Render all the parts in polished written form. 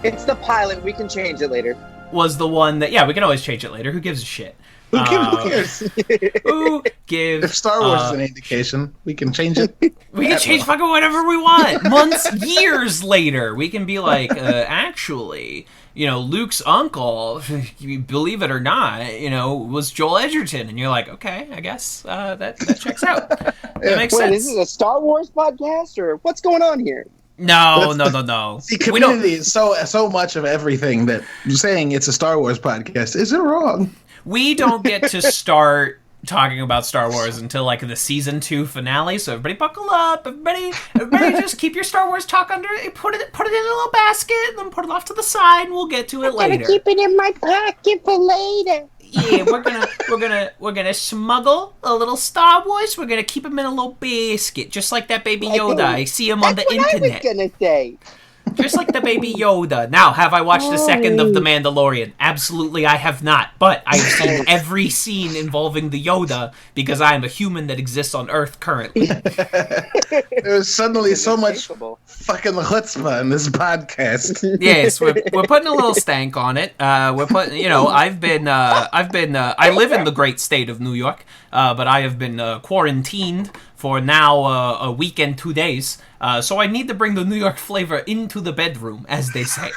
It's the pilot. We can change it later. Was the one that, we can always change it later. Who gives a shit? Who cares? Who gives? If Star Wars is an indication, we can change it. We can change fucking whatever we want. Months, years later, we can be like, actually, Luke's uncle, believe it or not, was Joel Edgerton, and you're like, okay, I guess that checks out. That makes sense. Is this a Star Wars podcast or what's going on here? No. See, Community is so much of everything that saying it's a Star Wars podcast isn't wrong. We don't get to start talking about Star Wars until like the season 2 finale. So everybody buckle up. Everybody just keep your Star Wars talk under. Put it in a little basket, and then put it off to the side, and we'll get to it later. I'm gonna keep it in my pocket for later. Yeah, we're gonna smuggle a little Star Wars. We're gonna keep him in a little basket, just like that baby Yoda. I see him on the internet. That's what I was gonna say. Just like the baby Yoda. Now, have I watched a second of The Mandalorian? Absolutely, I have not. But I've seen every scene involving the Yoda because I am a human that exists on Earth currently. There's suddenly so much fucking chutzpah in this podcast. Yes, we're putting a little stank on it. We're putting, I live in the great state of New York, but I have been quarantined for now a week and 2 days. So I need to bring the New York flavor into the bedroom, as they say.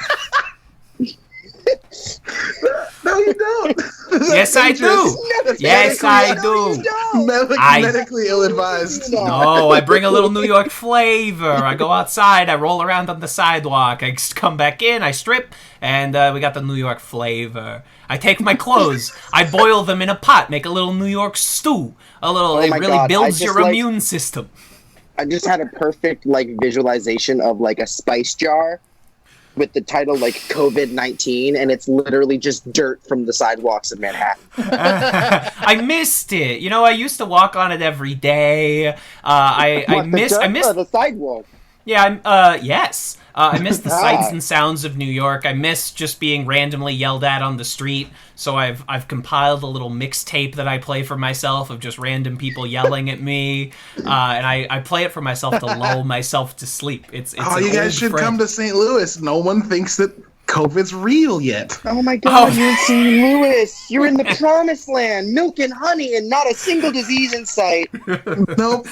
No, you don't. Yes, I do. Yes, I do. Medically ill-advised. No, I bring a little New York flavor. I go outside, I roll around on the sidewalk, I come back in, I strip, and we got the New York flavor. I take my clothes, I boil them in a pot, make a little New York stew. It really builds your immune system. I just had a perfect visualization of a spice jar with the title COVID-19, and it's literally just dirt from the sidewalks of Manhattan. I missed it. I used to walk on it every day. I missed the sidewalk. Yeah, yes. I miss the sights and sounds of New York. I miss just being randomly yelled at on the street. So I've compiled a little mixtape that I play for myself of just random people yelling at me, and I play it for myself to lull myself to sleep. It's you guys should come to St. Louis. No one thinks that COVID's real yet. Oh my God, you're in St. Louis. You're in the promised land, milk and honey, and not a single disease in sight. Nope,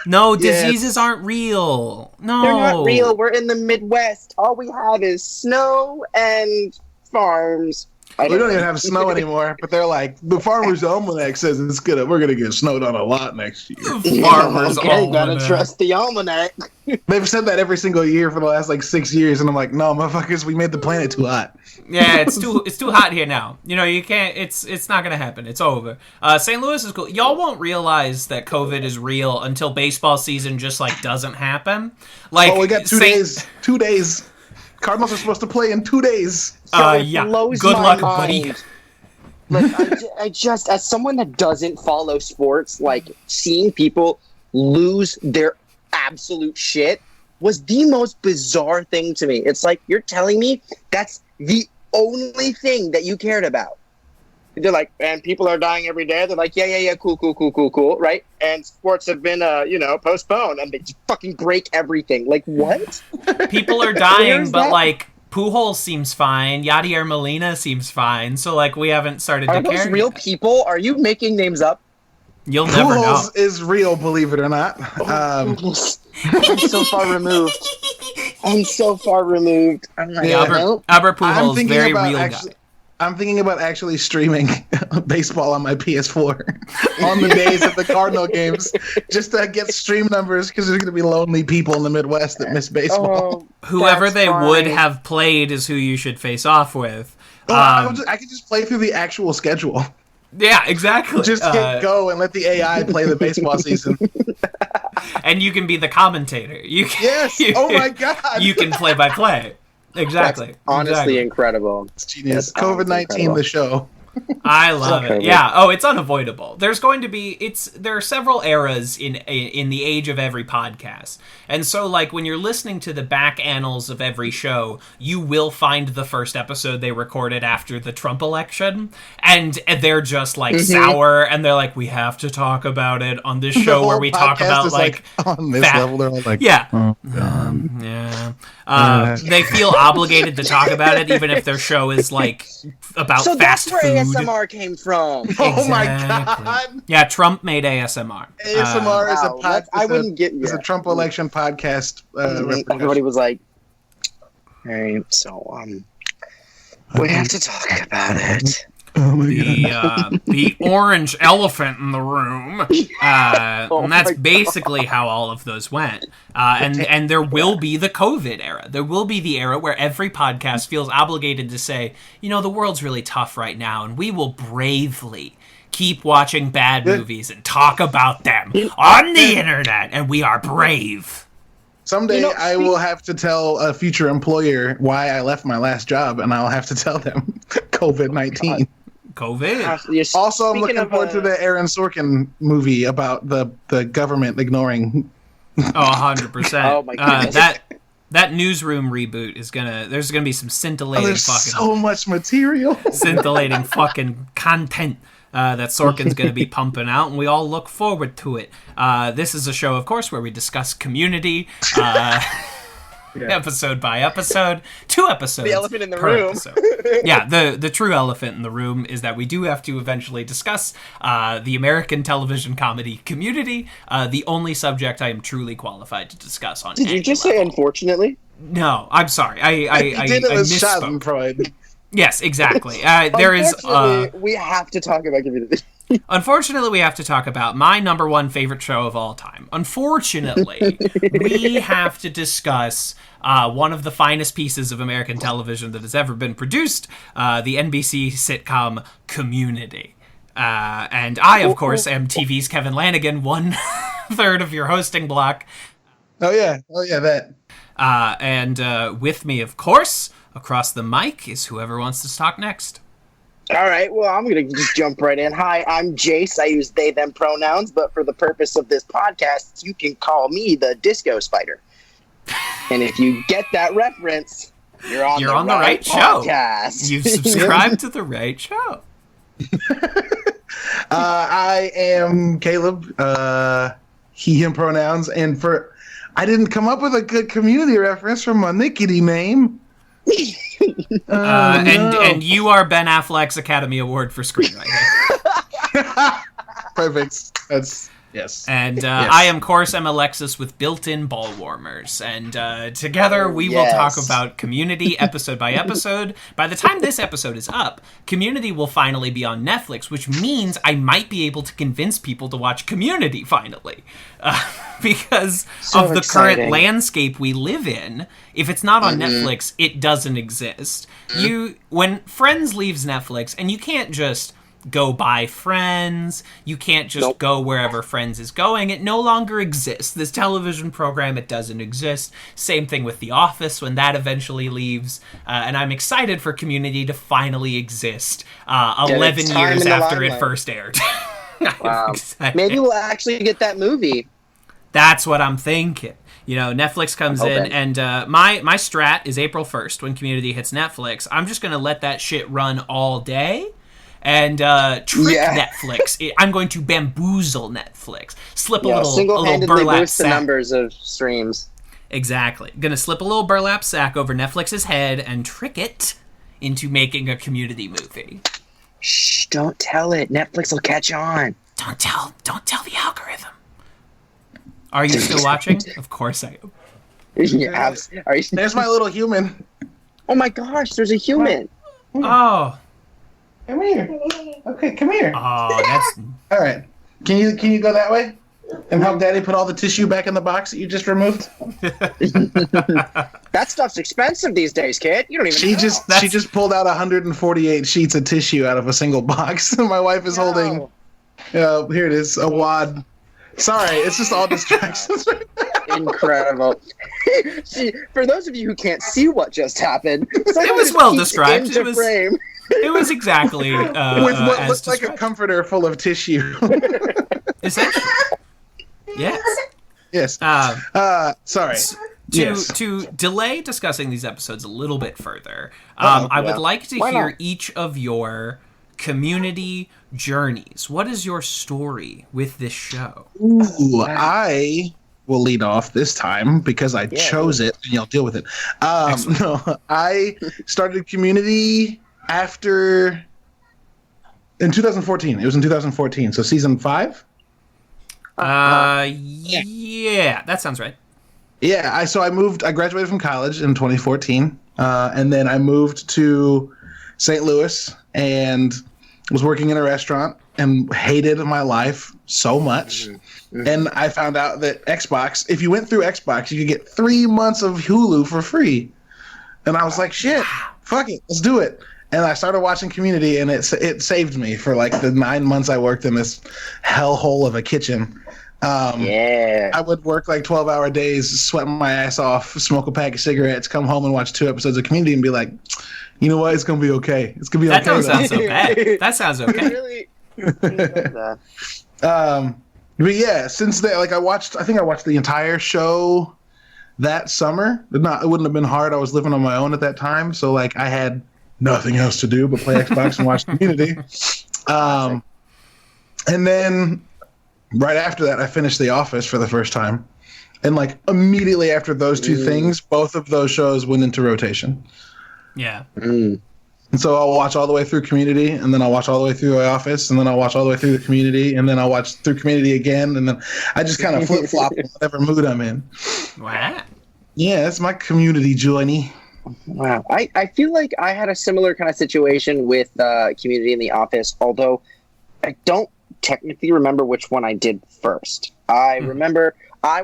No, diseases aren't real. No. They're not real. We're in the Midwest. All we have is snow and farms. We don't even have snow anymore, but they're like, the Farmer's Almanac says we're gonna get snowed on a lot next year. Farmer's Almanac. Gotta trust the almanac. They've said that every single year for the last 6 years, and I'm like, no, motherfuckers, we made the planet too hot. Yeah, it's too hot here now. You can't. It's not gonna happen. It's over. St. Louis is cool. Y'all won't realize that COVID is real until baseball season just doesn't happen. We got 2 days. 2 days. Cardinals are supposed to play in 2 days. Good luck, buddy. I just, as someone that doesn't follow sports, seeing people lose their absolute shit was the most bizarre thing to me. It's you're telling me that's the only thing that you cared about. They're like, and people are dying every day. They're like, yeah, cool, right? And sports have been, postponed, and they just fucking break everything. What? People are dying, but Pujols seems fine. Yadier Molina seems fine. So we haven't started to care. Are those real people? Are you making names up? You'll never know. Pujols is real, believe it or not. I'm so far removed. I'm like, Albert Pujols, very real guy. I'm thinking about actually streaming baseball on my PS4 on the days of the Cardinal games, just to get stream numbers, because there's going to be lonely people in the Midwest that miss baseball. Whoever they would have played is who you should face off with. I could just play through the actual schedule. Yeah, exactly. Just hit go and let the AI play the baseball season. And you can be the commentator. Yes. Oh my God. You can play by play. Exactly. That's honestly incredible. It's genius. COVID-19, the show. I love it. Yeah. Oh, it's unavoidable. There's going to be there are several eras in the age of every podcast. And so like when you're listening to the back annals of every show, you will find the first episode they recorded after the Trump election, and they're just like sour, and they're like, we have to talk about it on this show where we talk about like on this level they're all like, yeah. Oh, They feel obligated to talk about it, even if their show is like about So fast that's where food. ASMR came from. Oh my Exactly. god. Yeah, Trump made ASMR. ASMR is a Wow, pod, I wouldn't get is a Trump election podcast. Everybody was like, all right, so we have to talk about it. Oh my god. The orange elephant in the room, and that's basically how all of those went. And there will be the COVID era. There will be the era where every podcast feels obligated to say, you know, the world's really tough right now, and we will bravely keep watching bad movies and talk about them on the internet, and we are brave. Someday I will have to tell a future employer why I left my last job, and I'll have to tell them COVID-19. COVID. Also, I'm looking forward to the Aaron Sorkin movie about the government ignoring. Oh, 100%. Oh my goodness. That newsroom reboot is there's gonna be some scintillating There's fucking so much material. scintillating fucking content that Sorkin's going to be pumping out, and we all look forward to it. This is a show, of course, where we discuss Community, episode by episode, 2 episodes. The elephant in the per room. episode. Yeah, the true elephant in the room is that we do have to eventually discuss the American television comedy Community, the only subject I am truly qualified to discuss on. Did you just say unfortunately? No, I'm sorry. I did it with misspoke. Schadenfreude. Yes, exactly. There is. Unfortunately, we have to talk about Community. Unfortunately, we have to talk about my number 1 favorite show of all time. Unfortunately, we have to discuss one of the finest pieces of American television that has ever been produced, the NBC sitcom Community. And I, of course, am TV's Kevin Lanigan, 1/3 of your hosting block. Oh yeah, that. And with me, of course, across the mic is whoever wants to talk next. All right, well, I'm going to just jump right in. Hi, I'm Jace. I use they, them pronouns, but for the purpose of this podcast, you can call me the Disco Spider. And if you get that reference, you're on the right show. Podcast. You've subscribed to the right show. I am Caleb, he, him pronouns, and I didn't come up with a good Community reference from my Nickety name. And you are Ben Affleck's Academy Award for screenwriting. Perfect. That's yes. And yes. I am, of course, Alexis with built-in ball warmers, and together we will talk about Community episode by episode. By the time this episode is up, Community will finally be on Netflix, which means I might be able to convince people to watch Community finally, because of the current landscape we live in. If it's not on Netflix, it doesn't exist. When Friends leaves Netflix, and you can't just go buy Friends, you can't just go wherever Friends is going, it no longer exists. This television program, it doesn't exist. Same thing with The Office when that eventually leaves, and I'm excited for Community to finally exist 11 years after it first aired. Wow. Maybe we'll actually get that movie. That's what I'm thinking. You know, Netflix comes in, and my strat is April 1st when Community hits Netflix. I'm just going to let that shit run all day and trick Netflix. I'm going to bamboozle Netflix. Slip a little burlap boost sack. The numbers of streams. Exactly. Going to slip a little burlap sack over Netflix's head and trick it into making a Community movie. Shh, don't tell it. Netflix will catch on. Don't tell the algorithm. Are you still watching? Of course I am. Yeah. Are you? There's my little human. Oh my gosh, there's a human. Oh. Come here. Okay, come here. Oh, that's... All right. Can you go that way and help Daddy put all the tissue back in the box that you just removed? That stuff's expensive these days, kid. You don't even know. She just pulled out 148 sheets of tissue out of a single box. My wife is holding... here it is, a wad. Sorry, it's just all distractions. Incredible. See, for those of you who can't see what just happened, it was well described. It was frame. It was exactly With what as looked like a described. comforter full of tissue. Essentially, yes. Yes. Sorry. To delay discussing these episodes a little bit further, Uh-oh. I would Yeah. like to Why hear not? each of your Community journeys. What is your story with this show? Ooh, I will lead off this time because I chose it, and you'll deal with it. No, I started Community in 2014. It was in 2014, so season 5. Yeah, that sounds right. Yeah, I graduated from college in 2014, and then I moved to St. Louis and was working in a restaurant and hated my life so much. And I found out that Xbox, if you went through Xbox, you could get 3 months of Hulu for free. And I was like, shit, fuck it, let's do it. And I started watching Community, and it saved me for like the 9 months I worked in this hellhole of a kitchen. I would work like 12-hour days, sweat my ass off, smoke a pack of cigarettes, come home and watch 2 episodes of Community and be like, you know what, it's going to be okay. It's going to be That okay. don't sound so bad. That sounds okay. Really? But yeah, since then, like I think I watched the entire show that summer. It wouldn't have been hard. I was living on my own at that time. So like I had nothing else to do but play Xbox and watch Community. And then right after that, I finished The Office for the first time. And like immediately after those 2 things, both of those shows went into rotation. Yeah. And so I'll watch all the way through Community, and then I'll watch all the way through The Office, and then I'll watch all the way through the Community, and then I'll watch through Community again, and then I just kind of flip-flop in whatever mood I'm in. Wow. Yeah, that's my Community journey. Wow. I feel like I had a similar kind of situation with Community in The Office, although I don't technically remember which one I did first. I remember I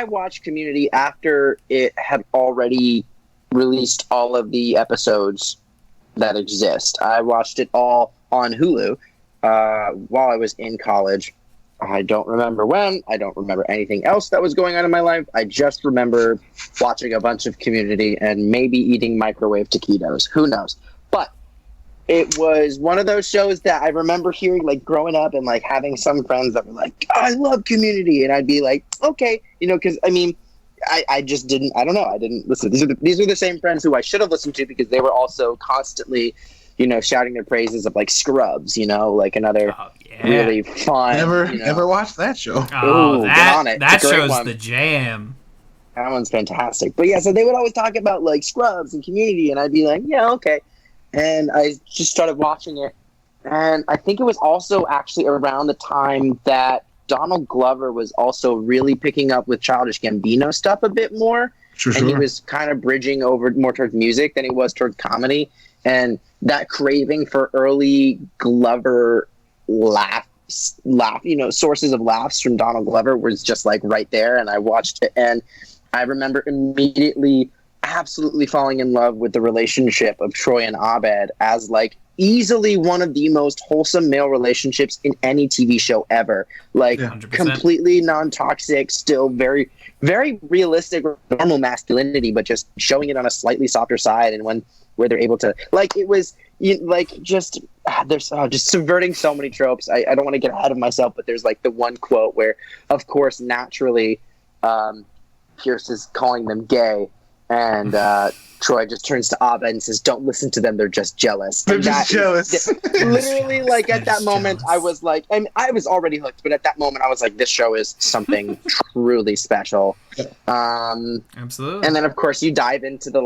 watched Community after it had already released all of the episodes that exist. I watched it all on Hulu while I was in college. I don't remember when. I don't remember anything else that was going on in my life. I just remember watching a bunch of Community and maybe eating microwave taquitos. Who knows? But it was one of those shows that I remember hearing, like, growing up and, like, having some friends that were like, I love Community. And I'd be like, okay. You know, because, I mean, I just didn't, I don't know. I didn't listen. These are the same friends who I should have listened to because they were also constantly, you know, shouting their praises of like Scrubs, you know, like another really fun. Never watched that show. Oh, Ooh, get on it. that It's a great show's one. the jam. That one's fantastic. But yeah, so they would always talk about like Scrubs and Community, and I'd be like, yeah, okay. And I just started watching it. And I think it was also actually around the time that Donald Glover was also really picking up with Childish Gambino stuff a bit more. Sure. He was kind of bridging over more towards music than he was towards comedy. And that craving for early Glover laugh, you know, sources of laughs from Donald Glover was just like right there. And I watched it, and I remember immediately absolutely falling in love with the relationship of Troy and Abed as like easily one of the most wholesome male relationships in any TV show ever. Like 100%. completely non-toxic, still very, very realistic, normal masculinity, but just showing it on a slightly softer side. And where they're able to, like, it was like just there's just subverting so many tropes. I don't want to get ahead of myself, but there's like the one quote where, of course, naturally, Pierce is calling them gay. And Troy just turns to Abed and says, "Don't listen to them; they're just jealous." They're just jealous. Literally, like at that Just moment, jealous. I was like, and I was already hooked, but at that moment, I was like, "This show is something truly special." Absolutely. And then, of course, you dive into the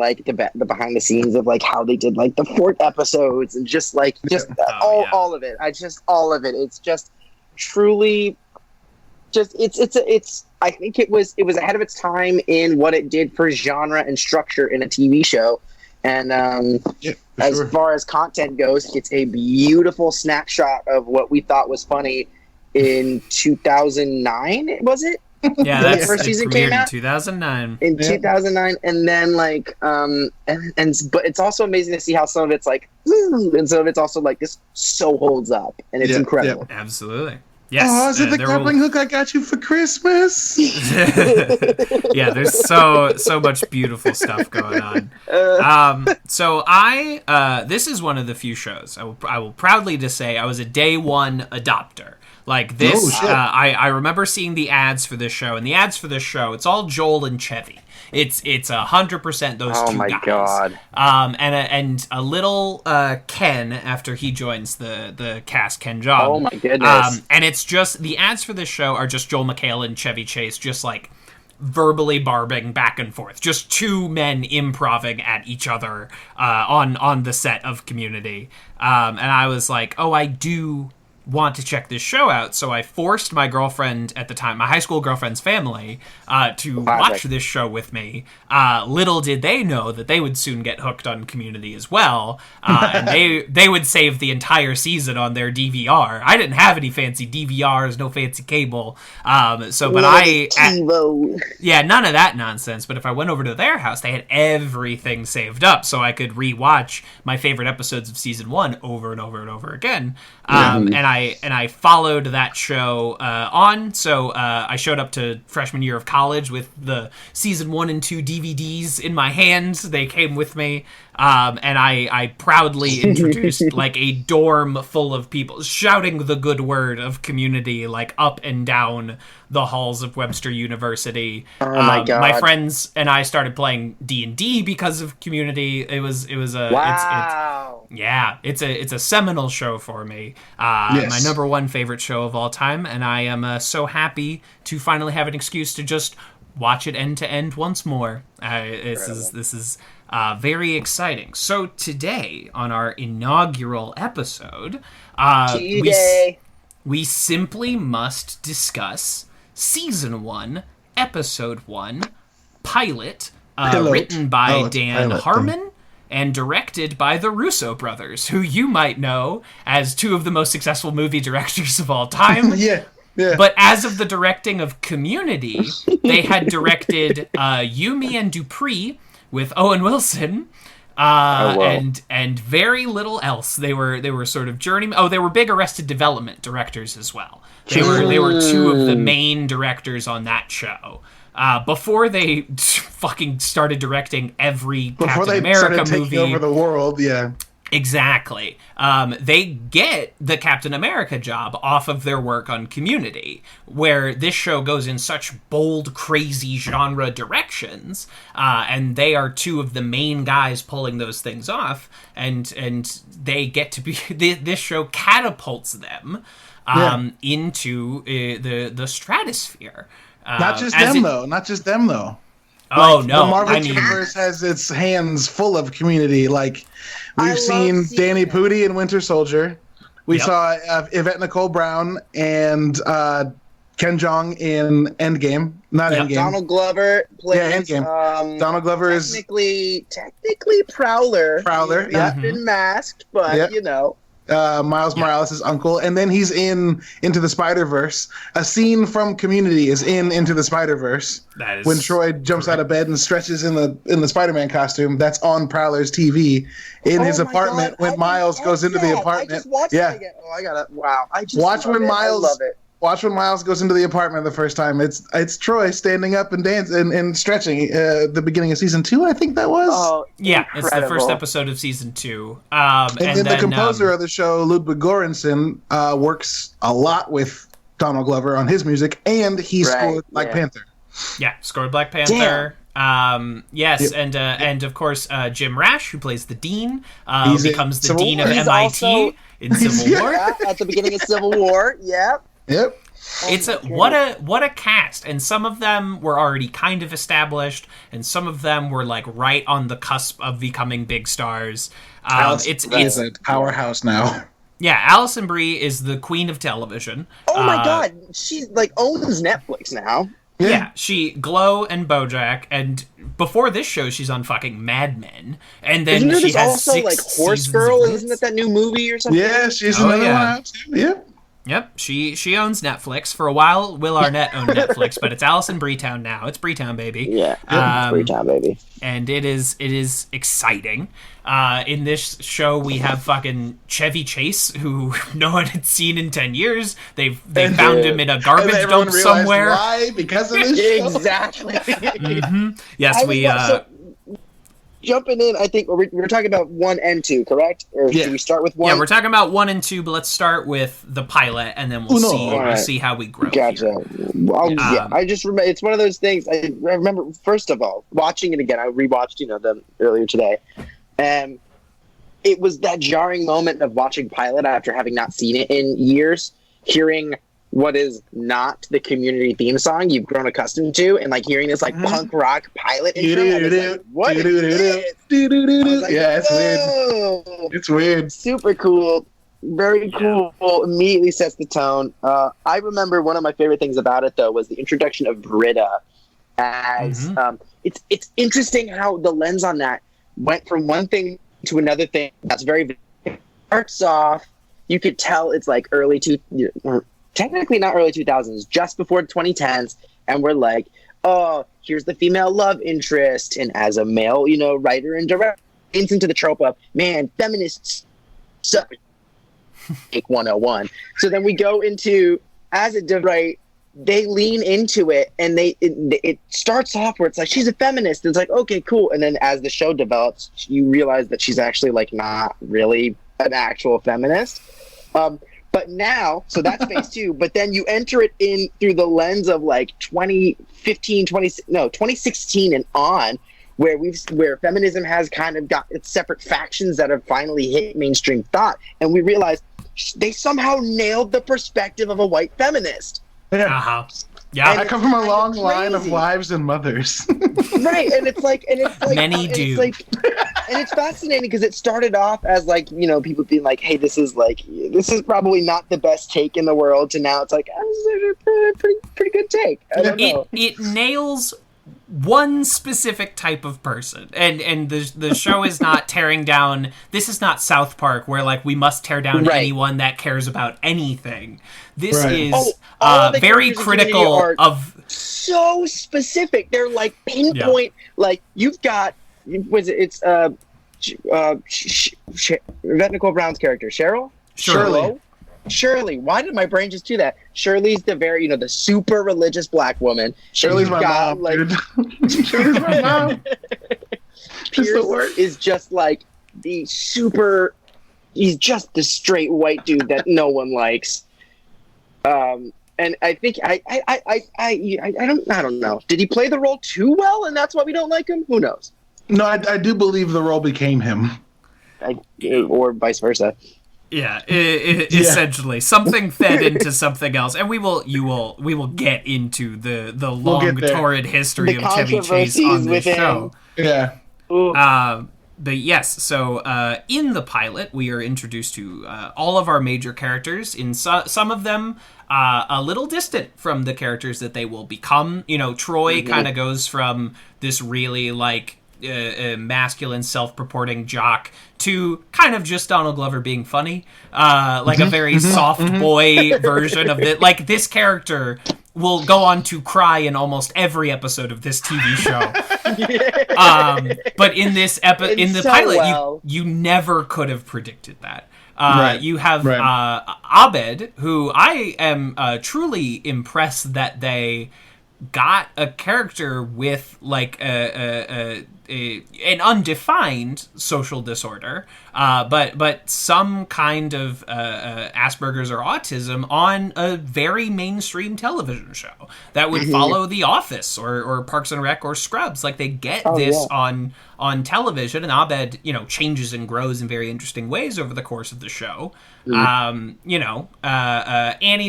behind the scenes of like how they did like the Fort episodes and just all of it. All of it. It's just truly. It's I think it was ahead of its time in what it did for genre and structure in a TV show. And as far as content goes, it's a beautiful snapshot of what we thought was funny in 2009, was it? Yeah, When the that's first season premiered came out? in 2009. In 2009, and then like but it's also amazing to see how some of it's like and some of it's also like this so holds up, and it's incredible. Absolutely. Yes. Oh, is it the grappling hook I got you for Christmas? Yeah, there's so much beautiful stuff going on. This is one of the few shows I will proudly to say I was a day one adopter. Like this, Oh, shit. I remember seeing the ads for this show, and the ads for this show, it's all Joel and Chevy. It's 100% those two guys. Oh my god. And a little Ken after he joins the cast, Ken Jeong. Oh my goodness. And it's just the ads for this show are just Joel McHale and Chevy Chase, just like verbally barbing back and forth, just two men improving at each other on the set of Community. And I was like, oh, I do want to check this show out, so I forced my girlfriend at the time, my high school girlfriend's family, to watch this show with me. Little did they know that they would soon get hooked on Community as well, and they would save the entire season on their DVR. I didn't have any fancy DVRs, no fancy cable, yeah, none of that nonsense. But if I went over to their house, they had everything saved up, so I could rewatch my favorite episodes of season 1 over and over and over again. And I followed that show on. So I showed up to freshman year of college with the season 1 and 2 DVDs in my hands. They came with me. And I proudly introduced like a dorm full of people shouting the good word of Community, like up and down the halls of Webster University. Oh my god! My friends and I started playing D&D because of Community. It was a wow. it's a seminal show for me. Yes. My number one favorite show of all time, and I am so happy to finally have an excuse to just watch it end to end once more. This is very exciting. So today, on our inaugural episode, we simply must discuss Season 1, Episode 1, Pilot, written by Dan Harmon and directed by the Russo brothers, who you might know as two of the most successful movie directors of all time. Yeah. But as of the directing of Community, they had directed Yumi and Dupree with Owen Wilson, and very little else. They were sort of journeyman. Oh, they were big Arrested Development directors as well. They were two of the main directors on that show. Before they fucking started directing every Captain America movie, taking over the world, yeah. Exactly. They get the Captain America job off of their work on Community, where this show goes in such bold, crazy genre directions, and they are two of the main guys pulling those things off, and they get to be this show catapults them into the stratosphere. Not just them though. Oh, like, no. The Marvel Universe has its hands full of Community. Like, we've seen Danny Pudi in Winter Soldier. We saw Yvette Nicole Brown and Ken Jeong in Endgame. Not Endgame. Donald Glover plays... Yeah, Endgame. Donald Glover is... Technically Prowler. Prowler, He's not been masked, but, you know... Miles Morales' uncle, and then he's in Into the Spider-Verse. A scene from Community is in Into the Spider-Verse when Troy jumps out of bed and stretches in the Spider-Man costume. That's on Prowler's TV in his apartment when Miles goes into the apartment. I just watched it again. Oh, I gotta! Wow! I just watch when Miles. I love it. Watch when Miles goes into the apartment the first time. It's Troy standing up and dancing and stretching. The beginning of season 2, I think that was. Oh, yeah, incredible. It's the first episode of season 2. And then the composer of the show, Ludwig Göransson, works a lot with Donald Glover on his music, and he scored Black Panther. Yeah, scored Black Panther. Yes, and of course Jim Rash, who plays the dean, becomes the dean of MIT in Civil War. Yeah, at the beginning of Civil War. Yep. Yep. It's what a cast, and some of them were already kind of established, and some of them were like right on the cusp of becoming big stars. It's a powerhouse now. Yeah, Alison Brie is the queen of television. Oh my god, she like owns Netflix now. Yeah, she Glow and BoJack, and before this show, she's on fucking Mad Men, and then she has also 6 like Horse seasons Girl. of Isn't that new movie or something? Yeah, she's another one out too. Yeah. Yep, she owns Netflix. For a while, Will Arnett owned Netflix, but it's Alison Breetown now. It's Breetown, baby. Yeah, Breetown, baby. And it is exciting. In this show, we have fucking Chevy Chase, who no one had seen in 10 years. They found him in a garbage dump somewhere. Why? Because of this show? Exactly. Yes, jumping in, I think we're talking about 1 and 2, correct? Or do we start with 1? Yeah, we're talking about 1 and 2, but let's start with the pilot, and then we'll see how we grow. Gotcha. Here. Yeah, I just remember it's one of those things. I remember, first of all, watching it again. I rewatched, them earlier today, and it was that jarring moment of watching pilot after having not seen it in years, hearing what is not the Community theme song you've grown accustomed to, and like hearing this like punk rock pilot intro. What is this? Yeah, it's weird. It's weird. Super cool. Very cool. Immediately sets the tone. I remember one of my favorite things about it though was the introduction of Britta as it's interesting how the lens on that went from one thing to another thing. That's very starts off. You could tell it's like technically not early 2000s, just before 2010s, and we're like, oh, here's the female love interest, and as a male, writer and director, into the trope of, man, feminists suck. Take 101. So then we go into, as a right, they lean into it, and it starts off where it's like, she's a feminist, and it's like, okay, cool, and then as the show develops, you realize that she's actually like not really an actual feminist. But now, so that's phase 2, but then you enter it in through the lens of like 2016 and on, where feminism has kind of got its separate factions that have finally hit mainstream thought, and we realize they somehow nailed the perspective of a white feminist. Yeah. I come from a long line of wives and mothers. Right, and it's like many do. And it's fascinating because it started off as like, people being like, hey, this is probably not the best take in the world, to now it's like, this is a pretty good take. I don't know. It nails one specific type of person, and the show is not tearing down. This is not South Park where like we must tear down anyone that cares about anything. This is very critical of so specific. They're like pinpoint. Like you've got Yvette Nicole Brown's character, Shirley. Why did my brain just do that? Shirley's the very, the super religious black woman. Shirley's my mom, dude. Shirley's my mom. Pierce is just like the super. He's just the straight white dude that no one likes. And I think I don't know. Did he play the role too well, and that's why we don't like him? Who knows? No, I do believe the role became him, or vice versa. Yeah, essentially something fed into something else, and we will get into the long torrid history of Chevy Chase on this show. Yeah. But yes, so in the pilot, we are introduced to all of our major characters. In some of them, a little distant from the characters that they will become. Troy kind of goes from this really like masculine, self-purporting jock to kind of just Donald Glover being funny, like a very soft boy version of it. Like this character will go on to cry in almost every episode of this TV show. But in this pilot, you never could have predicted that. You have Abed, who I am truly impressed that they got a character with like an undefined social disorder, but some kind of Asperger's or autism on a very mainstream television show that would follow The Office or Parks and Rec or Scrubs. Like they get on television, and Abed, changes and grows in very interesting ways over the course of the show. Annie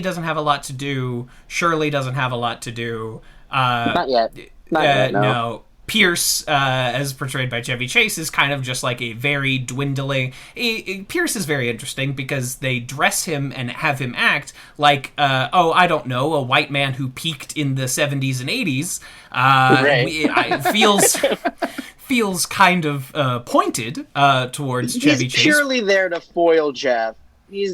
doesn't have a lot to do. Shirley doesn't have a lot to do. Not yet. No. Pierce, as portrayed by Chevy Chase, is kind of just like a very dwindling. Pierce is very interesting because they dress him and have him act like, I don't know, a white man who peaked in the 70s and 80s. Feels kind of pointed towards Chevy Chase. He's purely there to foil Jeff.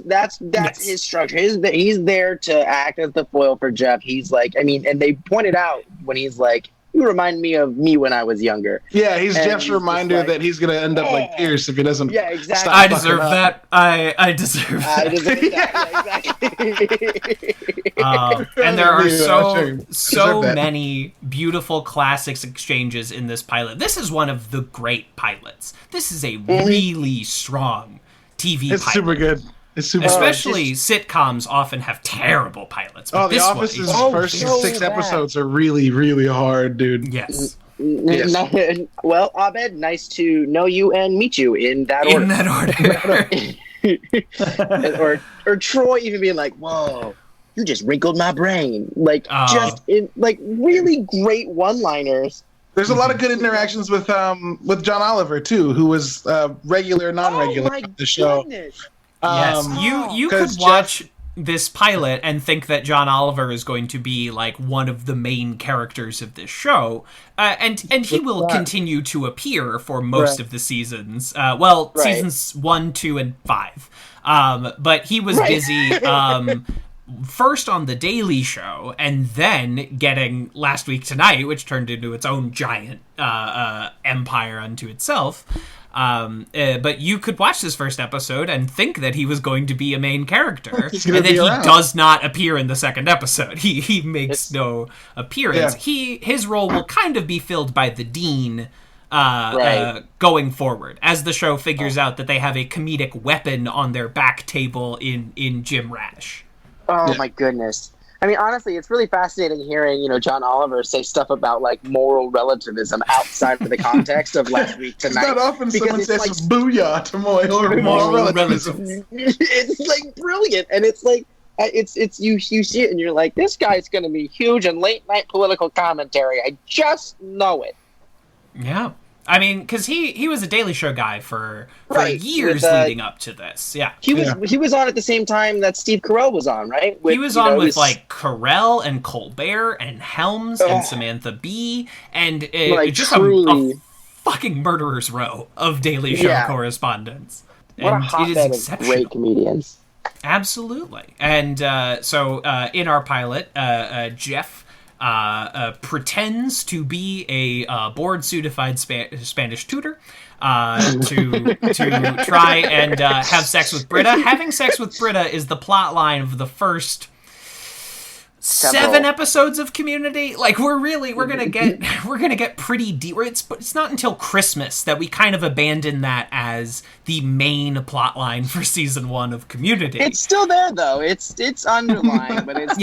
That's Yes. his structure. He's there to act as the foil for Jeff. He's like, I mean, and they pointed out when he's like, you remind me of me when I was younger. Yeah, he's And Jeff's he's reminder just like, that he's gonna end up like Pierce if he doesn't. Yeah, exactly. stop I fucking deserve up. that. I deserve I that. deserve that. Yeah, exactly. And there are Yeah, sure. so Deserve that. many beautiful classics exchanges in this pilot. This is one of the great pilots. This is a really strong TV It's pilot. super good. It's super. Especially sitcoms often have terrible pilots. But The this Office's one, first so 6 bad. episodes are really, really hard, dude. yes, Yes. Well, Abed, nice to know you and meet you in that in order. that order. or Troy even being like, "Whoa, you just wrinkled my brain!" Like just in like really great one-liners. There's a lot of good interactions with John Oliver too, who was regular, non-regular on the show. Goodness. Yes, you could 'cause watch this pilot and think that John Oliver is going to be like one of the main characters of this show, and he will continue to appear for most of the seasons. Seasons 1, 2, and 5. But he was busy. First on The Daily Show, and then getting Last Week Tonight, which turned into its own giant empire unto itself. But you could watch this first episode and think that he was going to be a main character, and then he does not appear in the second episode. He makes no appearance. Yeah. His role will kind of be filled by the dean going forward, as the show figures out that they have a comedic weapon on their back table in Jim Rash. Oh my goodness. I mean, honestly, it's really fascinating hearing, John Oliver say stuff about like moral relativism outside of the context of Last Week Tonight. It's not often someone says like, booyah to moral relativism. It's like brilliant, and it's like it's you see it and you're like, this guy's going to be huge in late night political commentary. I just know it. Yeah. I mean, because he was a Daily Show guy for years with, leading up to this. Yeah, he was on at the same time that Steve Carell was on, right? He was on with like Carell and Colbert and Helms and Samantha Bee and just a fucking murderer's row of Daily Show correspondents. What and a hotbed of great comedians. Absolutely. And so in our pilot, Jeff pretends to be a board-certified Spanish tutor to try and have sex with Britta. Having sex with Britta is the plot line of the first 7 episodes of Community. Like we're gonna get pretty deep. It's not until Christmas that we kind of abandon that as the main plot line for season 1 of Community. It's still there though. It's underlined, but it's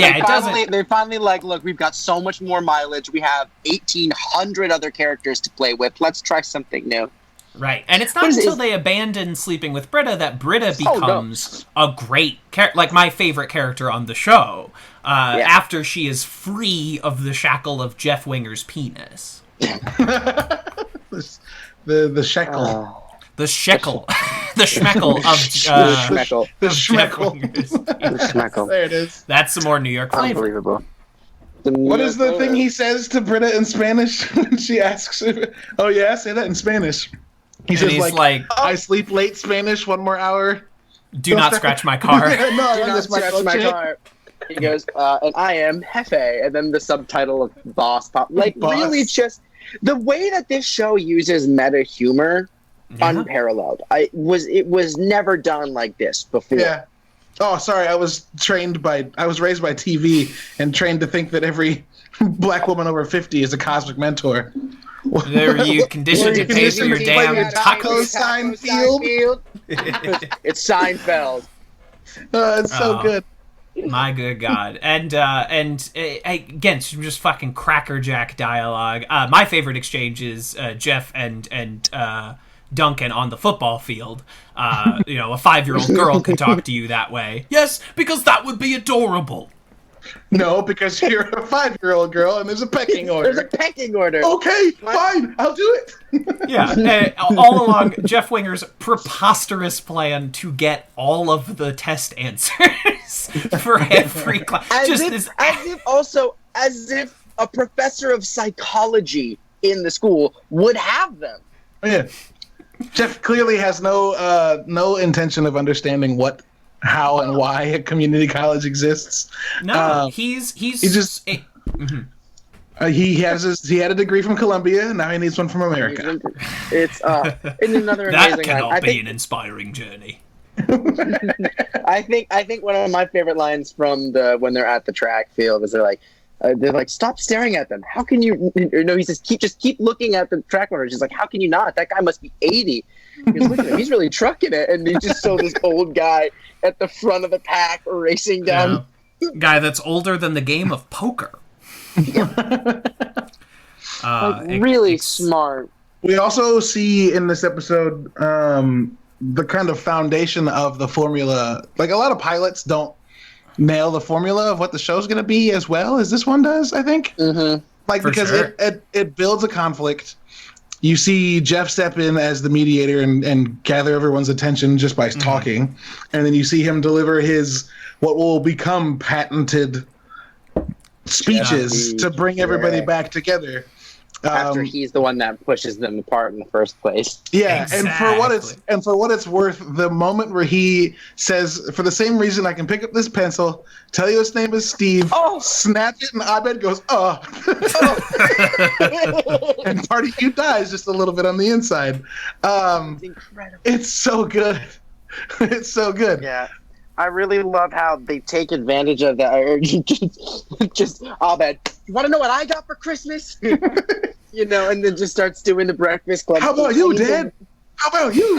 They're finally like, look, we've got so much more mileage. We have 1,800 other characters to play with. Let's try something new. Right, and it's not until they abandon sleeping with Britta that Britta becomes a great character, like my favorite character on the show. After she is free of the shackle of Jeff Winger's penis. the shekel. The shekel. The schmeckle of The Jeff schmeckle. Winger's penis. The schmeckle. There it is. That's some more New York flavor. Unbelievable. What is the thing he says to Britta in Spanish when she asks her? Oh yeah, say that in Spanish. He says like, I sleep late Spanish, 1 more hour. Do not scratch my car. No, Do not that's scratch my car. He goes, and I am Jefe, and then the subtitle of Boss pop. Like, really just the way that this show uses meta humor, unparalleled. It was never done like this before. Yeah. Oh, sorry. I was raised by TV and trained to think that every black woman over 50 is a cosmic mentor. There you conditioned to pay for your damn taco sign field. It's Seinfeld. It's so good. My good God. And again, some just fucking crackerjack dialogue. My favorite exchange is Jeff and Duncan on the football field. A 5-year-old girl can talk to you that way. Yes, because that would be adorable. No, because you're a 5-year-old girl and there's a pecking order. There's a pecking order. Okay, fine, I'll do it. Yeah, all along, Jeff Winger's preposterous plan to get all of the test answers for every class. As if a professor of psychology in the school would have them. Yeah. Jeff clearly has no intention of understanding what how and why a community college exists. No, he just. He had a degry from Columbia. Now he needs one from America. It's in another that amazing cannot line. be an inspiring journey. I think one of my favorite lines from when they're at the track field is they're like, stop staring at them. How can you? No, he says, keep looking at the track runners. He's like, how can you not? That guy must be 80. He's looking at him. He's really trucking it, and he just saw this old guy at the front of the pack racing down. Yeah. Guy that's older than the game of poker. Really smart. We also see in this episode the kind of foundation of the formula. Like, a lot of pilots don't nail the formula of what the show's going to be as well as this one does, I think. Mm-hmm. Like, For because sure. it builds a conflict. You see Jeff step in as the mediator and gather everyone's attention just by talking. And then you see him deliver his what will become patented speeches to bring everybody back together. After he's the one that pushes them apart in the first place. Yeah, Exactly. and for what it's worth, the moment where he says, "For the same reason I can pick up this pencil, tell you his name is Steve," snatch it, and Abed goes, "Oh," and part of you dies just a little bit on the inside. It's incredible. It's so good. It's so good. Yeah. I really love how they take advantage of that. Or just Abed, you want to know what I got for Christmas? And then just starts doing the Breakfast Club. How about you, Dad? How about you?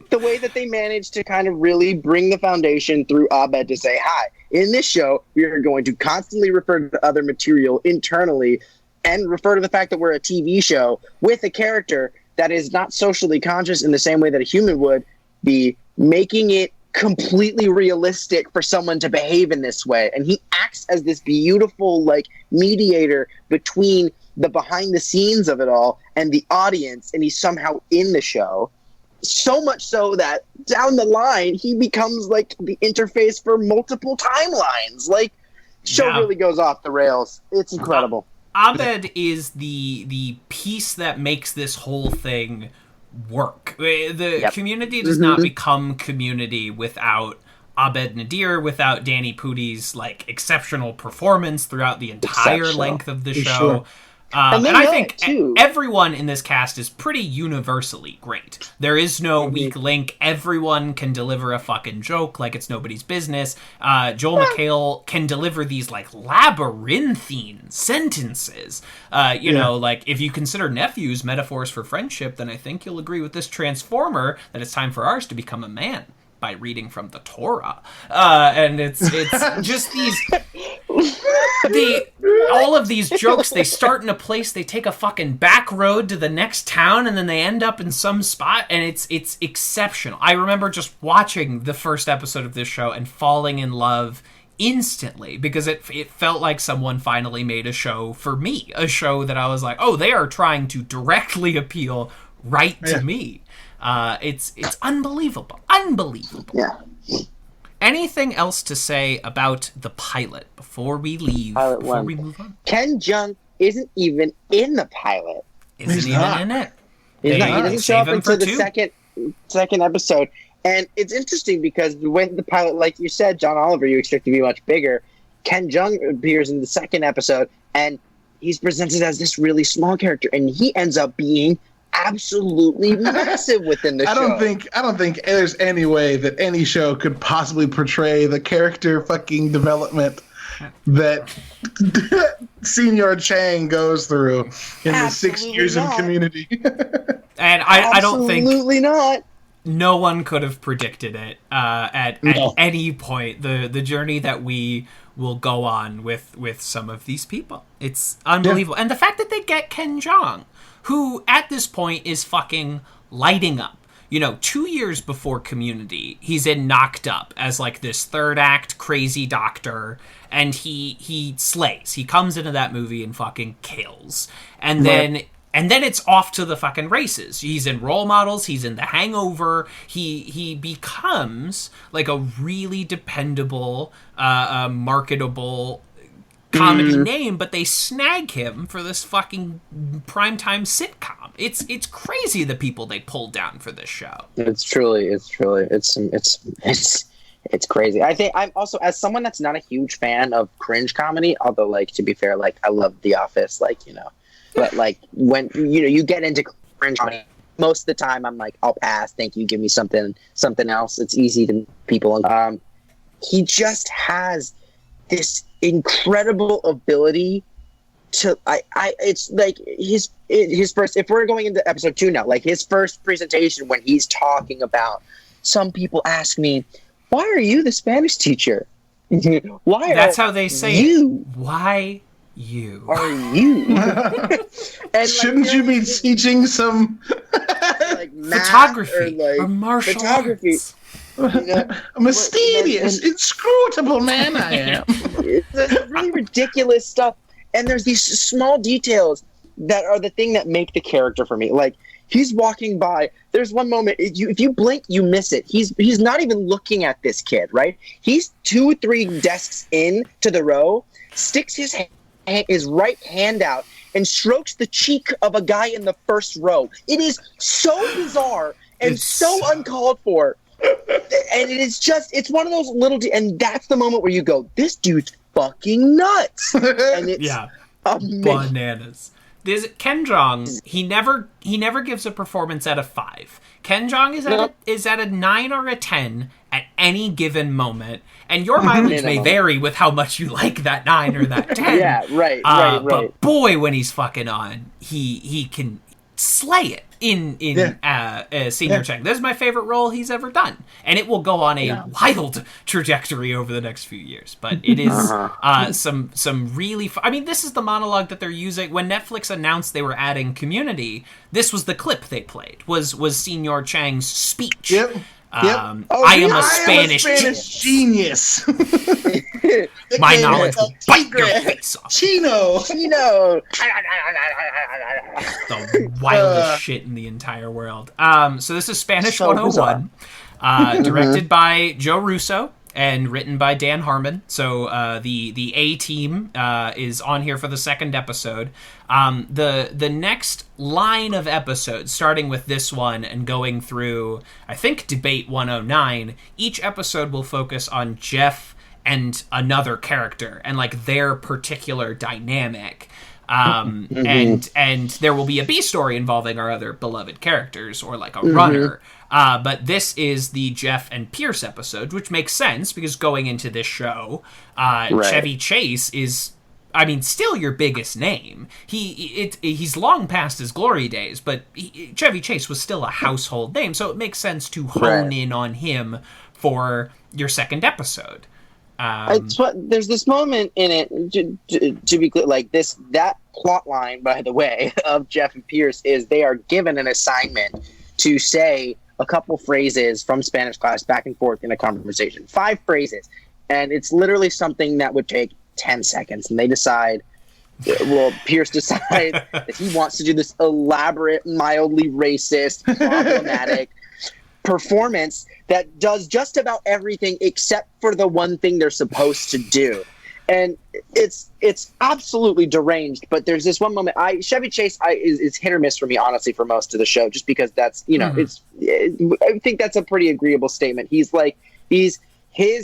The way that they manage to kind of really bring the foundation through Abed to say, hi, in this show, we are going to constantly refer to other material internally and refer to the fact that we're a TV show with a character that is not socially conscious in the same way that a human would be, making it completely realistic for someone to behave in this way. And he acts as this beautiful mediator between the behind the scenes of it all and the audience, and he's somehow in the show, so much so that down the line he becomes the interface for multiple timelines. Show really goes off the rails. It's incredible. Abed is the piece that makes this whole thing work. The community does not become community without Abed Nadir, without Danny Pudi's exceptional performance throughout the entire length of the show. Sure. And I think everyone in this cast is pretty universally great. There is no weak link. Everyone can deliver a fucking joke like it's nobody's business. Joel McHale can deliver these labyrinthine sentences. If you consider nephews metaphors for friendship, then I think you'll agree with this transformer that it's time for ours to become a man by reading from the Torah. And it's just all of these jokes, they start in a place, they take a fucking back road to the next town, and then they end up in some spot, and it's exceptional. I remember just watching the first episode of this show and falling in love instantly, because it felt like someone finally made a show for me, a show that I was like, oh, they are trying to directly appeal right to me. It's unbelievable. Yeah. Anything else to say about the pilot before we leave? Before we move on? Ken Jeong isn't even in the pilot. Isn't even in it. He doesn't show up until the second episode. And it's interesting because when the pilot, like you said, John Oliver, you expect to be much bigger. Ken Jeong appears in the second episode, and he's presented as this really small character, and he ends up being absolutely massive within the show. I don't think there's any way that any show could possibly portray the character fucking development that Senior Chang goes through in the 6 years of Community. And I don't think absolutely not. No one could have predicted it at any point. The journey that we will go on with some of these people. It's unbelievable. And the fact that they get Ken Jeong, who at this point is fucking lighting up. 2 years before Community, he's in Knocked Up as this third act crazy doctor, and he slays. He comes into that movie and fucking kills. And then it's off to the fucking races. He's in Role Models, he's in The Hangover. He becomes a really dependable, marketable comedy name, but they snag him for this fucking primetime sitcom. It's crazy the people they pulled down for this show. It's crazy. I think I'm also, as someone that's not a huge fan of cringe comedy, although like to be fair, like I love The Office, like, you know, but like when you get into cringe comedy, most of the time I'm like, I'll pass. Thank you. Give me something else. It's easy to people. He just has this incredible ability to it's like his first, if we're going into episode 2 now, like his first presentation when he's talking about, some people ask me, why are you the Spanish teacher? That's how they say you? It. Why you? Are you? And shouldn't you be teaching some like photography or martial photography? arts? Mysterious, inscrutable man I am. It's really ridiculous stuff, and there's these small details that are the thing that make the character for me. Like he's walking by. There's one moment if you blink, you miss it. He's not even looking at this kid, right? He's 2-3 desks in to the row, sticks his right hand out and strokes the cheek of a guy in the first row. It is so bizarre and so uncalled for. And it's one of those little, and that's the moment where you go, this dude's fucking nuts. And it's bananas. There's Ken Jeong. He never gives a performance at a 5. Ken Jeong is at a 9 or a 10 at any given moment, and your mileage may vary with how much you like that 9 or that 10. Yeah, right. But boy, when he's fucking on, he can slay it in Senior Chang. This is my favorite role he's ever done, and it will go on a wild trajectory over the next few years. But it is some really I mean, this is the monologue that they're using when Netflix announced they were adding Community. This was the clip they played, was Senior Chang's speech. Yep. I am a Spanish genius. My knowledge will bite your face off. Chino. The wildest shit in the entire world. So this is Spanish 101, directed by Joe Russo and written by Dan Harmon. So the A team is on here for the second episode. The next line of episodes, starting with this one and going through, I think, Debate 109, each episode will focus on Jeff and another character and like their particular dynamic. And there will be a B story involving our other beloved characters or like a runner. But this is the Jeff and Pierce episode, which makes sense because going into this show, Chevy Chase is, I mean, still your biggest name. He's long past his glory days, but Chevy Chase was still a household name, so it makes sense to hone in on him for your second episode. There's this moment in it, to be clear, like that plot line, by the way, of Jeff and Pierce is they are given an assignment to say a couple phrases from Spanish class back and forth in a conversation. 5 phrases. And it's literally something that would take 10 seconds. And they decide, Pierce decides that he wants to do this elaborate, mildly racist, problematic performance that does just about everything except for the one thing they're supposed to do. And it's absolutely deranged, but there's this one moment. Chevy Chase is hit or miss for me, honestly, for most of the show, just because that's, I think that's a pretty agreeable statement. His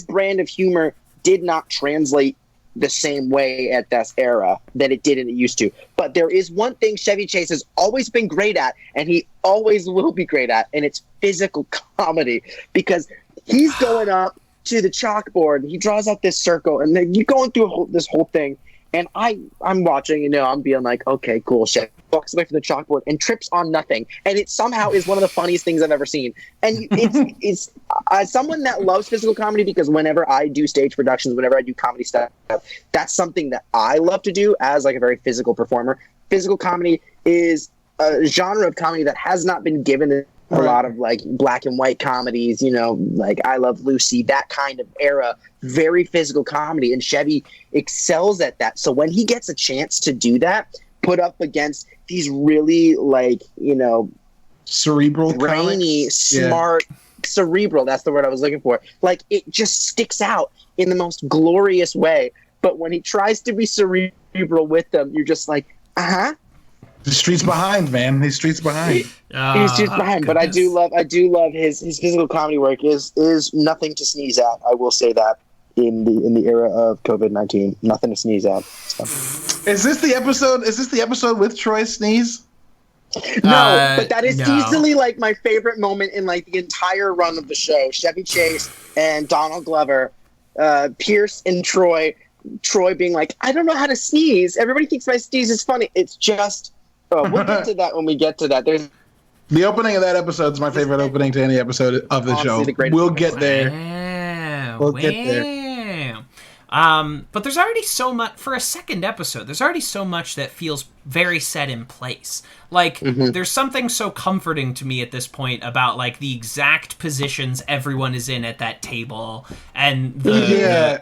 brand of humor did not translate the same way at this era that it did and it used to. But there is one thing Chevy Chase has always been great at, and he always will be great at, and it's physical comedy, because he's going up to the chalkboard and he draws out this circle, and then you're going through this whole thing, and I'm watching, I'm being like, okay, cool. Chevy walks away from the chalkboard and trips on nothing, and it somehow is one of the funniest things I've ever seen. And it's as someone that loves physical comedy, because whenever I do stage productions, whenever I do comedy stuff, that's something that I love to do as like a very physical performer. Physical comedy is a genre of comedy that has not been given a lot of like black and white comedies, like I Love Lucy, that kind of era, very physical comedy, and Chevy excels at that. So when he gets a chance to do that, put up against these really like, cerebral, brainy, smart, cerebral, that's the word I was looking for. Like, it just sticks out in the most glorious way. but when he tries to be cerebral with them, you're just like, The streets behind, man. These streets behind. He's just behind. But I do love his physical comedy work is nothing to sneeze at. I will say that in the era of COVID-19, nothing to sneeze at. So. Is this the episode with Troy Sneeze? No, but that is easily like my favorite moment in like the entire run of the show. Chevy Chase and Donald Glover, Pierce and Troy being like, I don't know how to sneeze. Everybody thinks my sneeze is funny. It's just we'll get to that when we get to that. There's the opening of that episode is my favorite opening to any episode of the show. We'll get there. We'll get there. But there's already so much for a second episode. There's already so much that feels very set in place. Like there's something so comforting to me at this point about like the exact positions everyone is in at that table and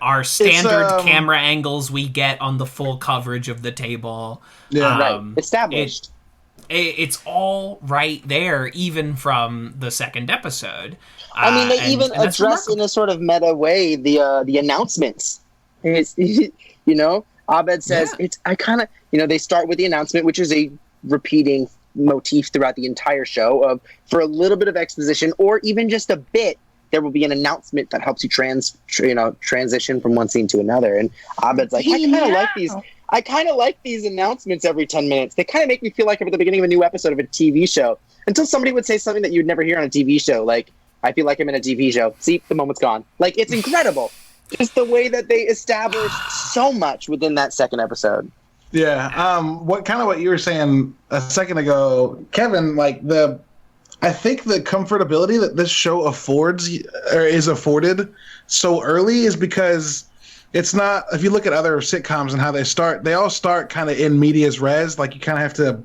our standard camera angles we get on the full coverage of the table. Right. Established. It's all right there, even from the second episode. I mean, they even address in a sort of meta way the announcements. It's, Abed says they start with the announcement, which is a repeating motif throughout the entire show of for a little bit of exposition or even just a bit, there will be an announcement that helps you transition from one scene to another. And Abed's like, I kind of like these announcements every 10 minutes. They kind of make me feel like I'm at the beginning of a new episode of a TV show until somebody would say something that you'd never hear on a TV show. Like, I feel like I'm in a TV show. See, the moment's gone. Like, it's incredible. Just the way that they established so much within that second episode. Yeah. What you were saying a second ago, Kevin, I think the comfortability that this show affords or is afforded so early is because it's not, if you look at other sitcoms and how they all start kind of in medias res. Like you kind of have to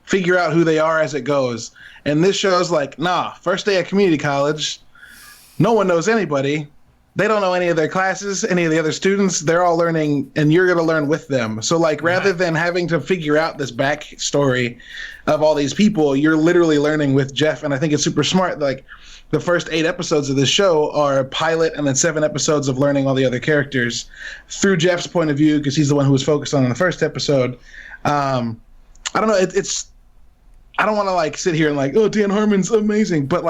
figure out who they are as it goes. And this show's like, first day at community college, no one knows anybody. They don't know any of their classes, any of the other students. They're all learning, and you're going to learn with them. So, rather than having to figure out this backstory of all these people, you're literally learning with Jeff. And I think it's super smart. Like, the first 8 episodes of this show are a pilot, and then 7 episodes of learning all the other characters through Jeff's point of view, because he's the one who was focused on in the first episode. I don't know. I don't want to sit here and Dan Harmon's amazing, but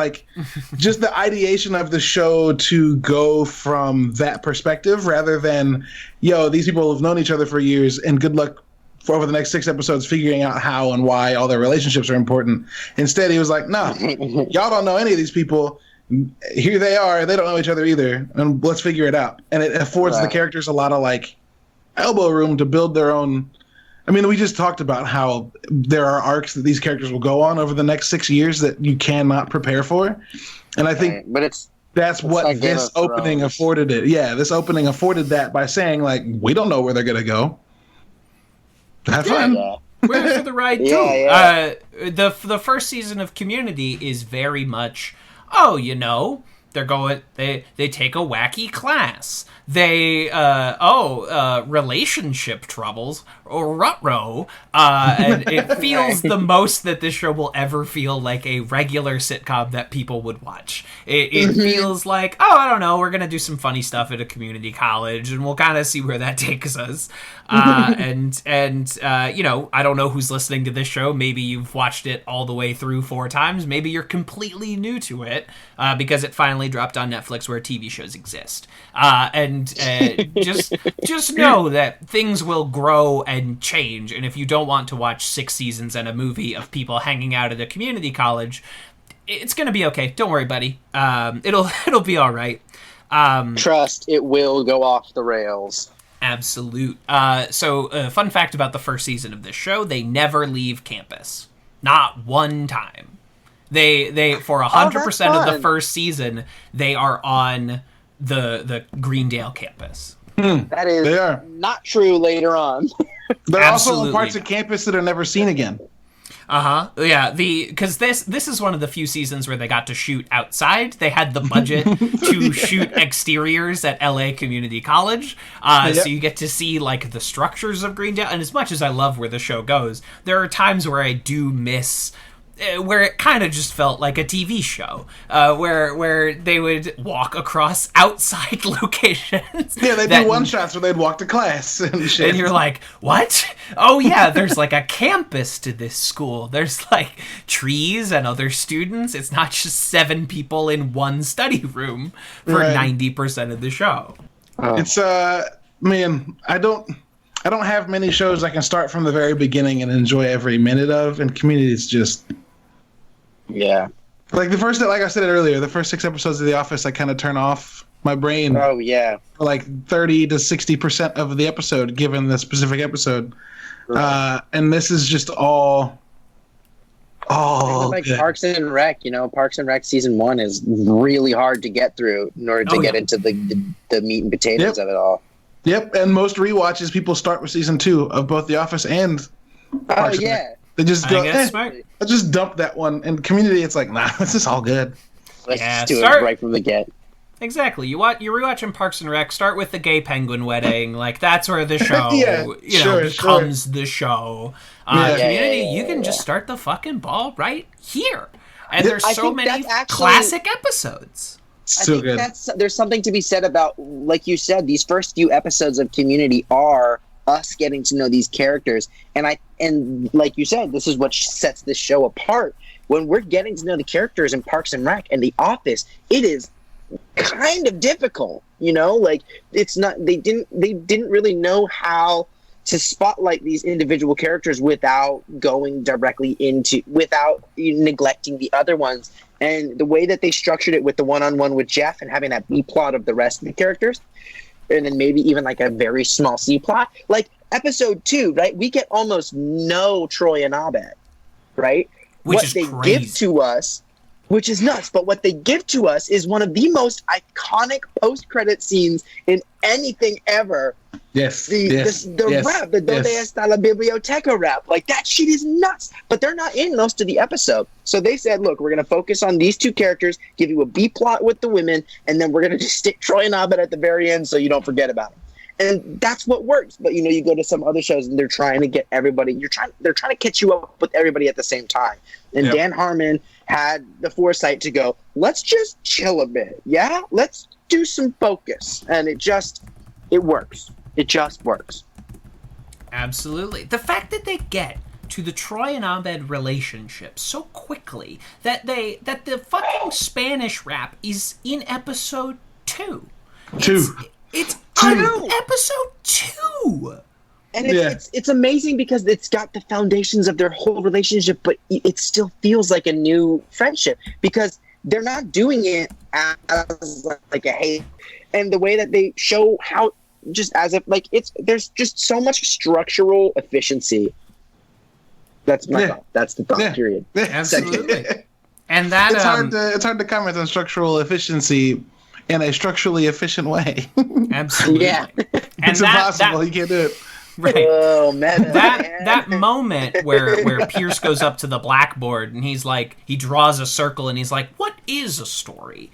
just the ideation of the show to go from that perspective rather than, these people have known each other for years and good luck for over the next 6 episodes figuring out how and why all their relationships are important. Instead, he was like, no, y'all don't know any of these people. Here they are. They don't know each other either. And let's figure it out. And it affords the characters a lot of elbow room to build their own. I mean, we just talked about how there are arcs that these characters will go on over the next 6 years that you cannot prepare for. And I think that's what this opening afforded it. Yeah, this opening afforded that by saying, we don't know where they're going to go. Have fun. Yeah. We're in for the ride, too. The first season of Community is very much, they're going, they take a wacky class. They, relationship troubles, or ruh-roh, and it feels the most that this show will ever feel like a regular sitcom that people would watch. It feels like, I don't know, we're going to do some funny stuff at a community college, and we'll kind of see where that takes us. I don't know who's listening to this show. Maybe you've watched it all the way through 4 times. Maybe you're completely new to it, because it finally dropped on Netflix where TV shows exist. Just know that things will grow and change, and if you don't want to watch 6 seasons and a movie of people hanging out at a community college, it's gonna be okay. Don't worry, buddy. It'll be all right. Trust, it will go off the rails. Absolute. So, fun fact about the first season of this show: they never leave campus, not one time. They for 100% of the first season, they are on the Greendale campus. That is not true later on. They're also on parts of campus that are never seen again. Yeah, because this is one of the few seasons where they got to shoot outside. They had the budget to shoot exteriors at LA Community College. So you get to see the structures of Greendale. And as much as I love where the show goes, there are times where I do miss where it kind of just felt like a TV show, where they would walk across outside locations. Yeah, they do one-shots where they'd walk to class and shit. And you're like, what? Oh, yeah, there's like a campus to this school. There's like trees and other students. It's not just 7 people in one study room for 90% of the show. It's, man, I don't have many shows I can start from the very beginning and enjoy every minute of, and Community is just... Yeah. Like like I said earlier, the first 6 episodes of The Office, I kind of turn off my brain. Oh, yeah. For like 30 to 60% of the episode, given the specific episode. Right. And this is just all like good. Parks and Rec, Parks and Rec season 1 is really hard to get through in order to get into the meat and potatoes of it all. Yep, and most rewatches, people start with season 2 of both The Office and Parks and Rec. They just go, I just dump that one. And Community, it's like, nah, this is all good. Let's just do it right from the get. Exactly. You're rewatching Parks and Rec. Start with the gay penguin wedding. Like that's where the show, becomes the show. Community, you can just start the fucking ball right here. And there's so many classic episodes. So good. There's something to be said about, like you said, these first few episodes of Community are us getting to know these characters, and like you said, this is what sets this show apart. When we're getting to know the characters in Parks and Rec and The Office, it is kind of difficult, like it's not. They didn't really know how to spotlight these individual characters without neglecting the other ones. And the way that they structured it with the one-on-one with Jeff and having that B plot of the rest of the characters, and then maybe even like a very small C plot, like episode 2, right? We get almost no Troy and Abed, right? Which is crazy. Give to us, which is nuts, but what they give to us is one of the most iconic post-credit scenes in anything ever. Yes. The rap, the Donde Está la Biblioteca rap. Like, that shit is nuts. But they're not in most of the episode. So they said, look, we're going to focus on these 2 characters, give you a B plot with the women, and then we're going to just stick Troy and Abed at the very end so you don't forget about them. And that's what works. But, you go to some other shows and they're trying to get everybody, they're trying to catch you up with everybody at the same time. And Dan Harmon had the foresight to go, let's just chill a bit. Yeah, let's do some focus. And it works. It just works. Absolutely. The fact that they get to the Troy and Abed relationship so quickly that the fucking Spanish rap is in episode 2. It's on episode 2. And it's amazing because it's got the foundations of their whole relationship, but it still feels like a new friendship because they're not doing it as like a hate. And the way that they show how, just as if like there's just so much structural efficiency. That's my thought. That's the thought. Period. Absolutely. And that it's hard to comment on structural efficiency in a structurally efficient way. Absolutely. Yeah. And it's impossible. You can't do it. Right. Oh, man. That moment where Pierce goes up to the blackboard and he's like, he draws a circle and he's like, what is a story?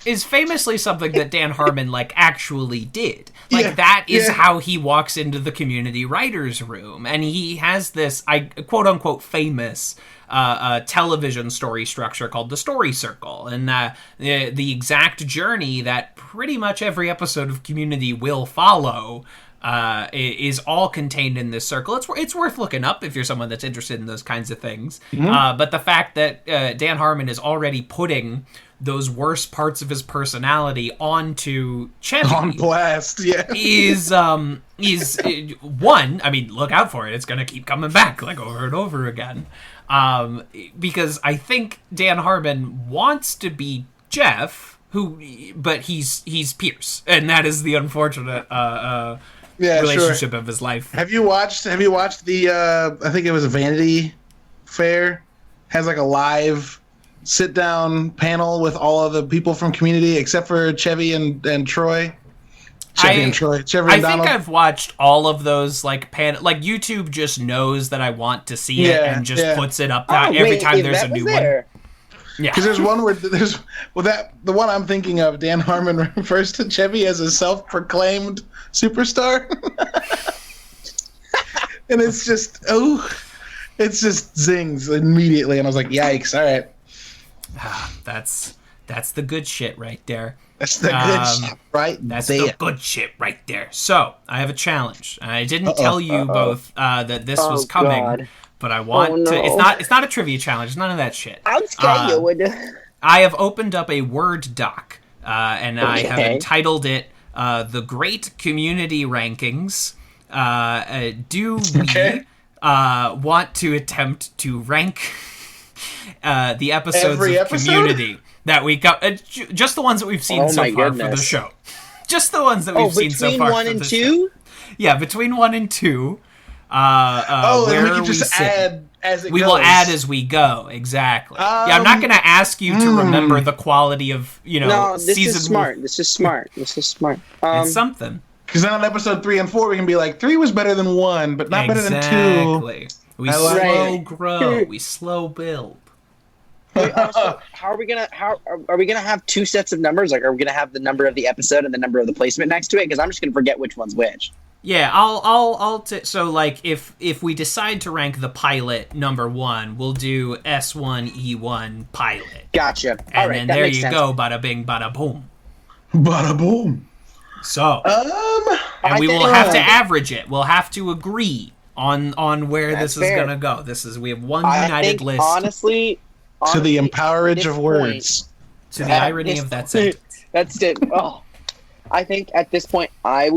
Is famously something that Dan Harmon like actually did. Like that is how he walks into the Community writers' room, and he has this quote unquote famous television story structure called the story circle, and the exact journey that pretty much every episode of Community will follow is all contained in this circle. It's worth looking up if you're someone that's interested in those kinds of things. Mm-hmm. But the fact that Dan Harmon is already putting those worst parts of his personality onto Chevy on blast, is one. I mean, look out for it; it's gonna keep coming back like over and over again. Because I think Dan Harmon wants to be Jeff, but he's Pierce, and that is the unfortunate relationship of his life. Have you watched the I think it was a Vanity Fair has like a live sit down panel with all of the people from Community except for Chevy and Troy. Chevy and Donald. think I've watched all of those like YouTube just knows that I want to see it and just puts it up every time there's a new one. Yeah, because there's one where the one I'm thinking of, Dan Harmon refers to Chevy as a self-proclaimed superstar. and it's just it just zings immediately, and I was like, yikes! All right, That's the good shit right there. that's the good shit right That's there. the good shit right there. So I have a challenge. I didn't tell you both that this was coming, God. but I want to. no. It's not a trivia challenge. It's none of that shit. I'm scared. I have opened up a Word doc, and I have Okay. entitled it "The Great Community Rankings." Do we Okay. want to attempt to rank the episodes Every of episode? Community that we got? Just the ones that we've seen Oh so my far for the goodness. show. Just the ones that we've seen so between far. 1 for and the 2? show. Yeah, between 1 and 2. And where we are can just sitting? add as it We goes. will add as we go. Exactly. Yeah, I'm not going to ask you to remember the quality of No, this season. is smart. This is smart. This is smart. It's something. Because then on episode 3 and 4, we can be like, 3 was better than 1, but not better than 2. Exactly. We I like slow it. grow. We slow build. Wait, also, how are we gonna have 2 sets of numbers? Like, are we gonna have the number of the episode and the number of the placement next to it? Because I'm just gonna forget which one's which. Yeah, so like if we decide to rank the pilot number 1, we'll do S1E1 pilot. Gotcha. And All right, then that there makes you sense. go, bada bing, bada boom. Bada boom. So, Um, and we I will think- have to average it. We'll have to agree on where That's this is fair. gonna go. We have one I united think, list. honestly, to the at empowerage this of point- words. To the at irony this of that point- sentence. That's it. Oh, I think at this point, I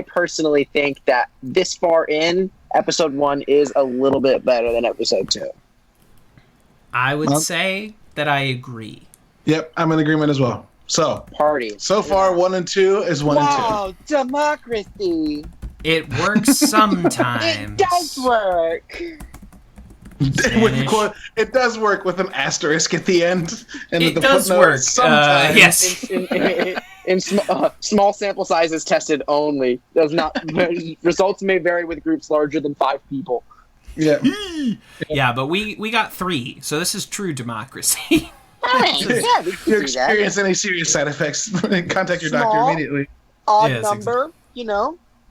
personally think that this far in, episode 1 is a little bit better than episode 2. I would Well- say that I agree. Yep, I'm in agreement as well. So, Party. so far, 1 and 2 is 1 Wow, democracy. It works sometimes. It does work. and 2. Spanish. It does work with an asterisk at the end. And It the does footnote work. Sometimes. Yes. In small sample sizes tested only. Does not results may vary with groups larger than 5 people. Yeah. Yeah, but we got 3, so this is true democracy. All right, yeah, we If can you do that. experience any serious side effects, contact your doctor Small. immediately. Odd Yes, number,